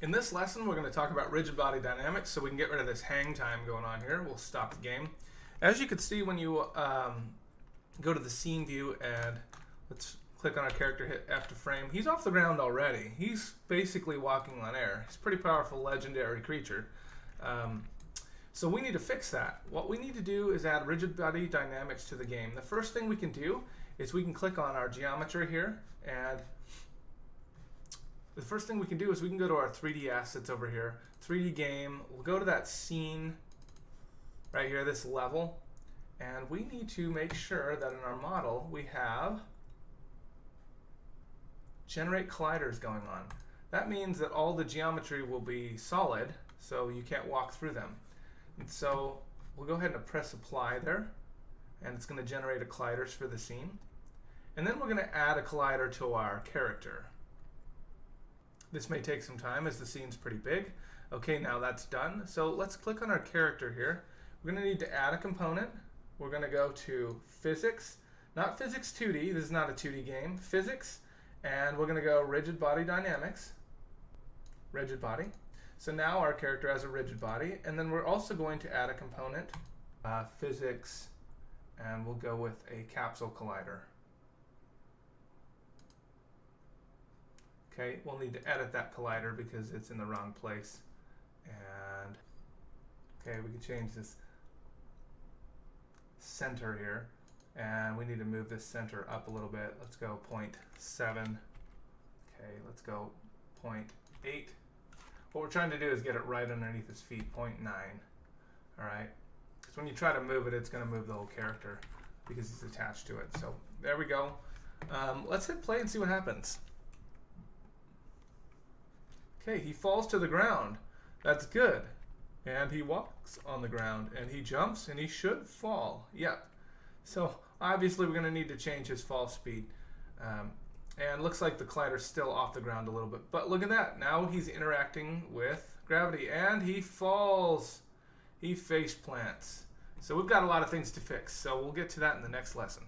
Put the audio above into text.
In this lesson, we're going to talk about rigid body dynamics, so we can get rid of this hang time going on here. We'll stop the game. As you can see when you go to the scene view and let's click on our character, hit F to frame, he's off the ground already. He's basically walking on air. He's a pretty powerful legendary creature. So we need to fix that. What we need to do is add rigid body dynamics to the game. The first thing we can do is we can click on our geometry here, and the first thing we can do is we can go to our 3D assets over here, 3D game. We'll go to that scene right here, this level, and we need to make sure that in our model we have generate colliders going on. That means that all the geometry will be solid, so you can't walk through them. And so we'll go ahead and press apply there, and it's going to generate a colliders for the scene. And then we're going to add a collider to our character. This may take some time as the scene's pretty big. Okay, now that's done. So let's click on our character here. We're going to need to add a component. We're going to go to physics, not physics 2D, this is not a 2D game, physics, and we're going to go rigid body dynamics, rigid body. So now our character has a rigid body, and then we're also going to add a component, physics, and we'll go with a capsule collider. Okay, we'll need to edit that collider because it's in the wrong place. And okay, we can change this center here, and we need to move this center up a little bit. Let's go 0.7. Okay, let's go 0.8. What we're trying to do is get it right underneath his feet, 0.9. All right, because when you try to move it, it's going to move the whole character because it's attached to it. So there we go. Let's hit play and see what happens. Okay, he falls to the ground. That's good. And he walks on the ground, and he jumps, and he should fall. Yep. So obviously we're going to need to change his fall speed. And looks like the collider's still off the ground a little bit. But look at that. Now he's interacting with gravity, and he falls. He face plants. So we've got a lot of things to fix. So we'll get to that in the next lesson.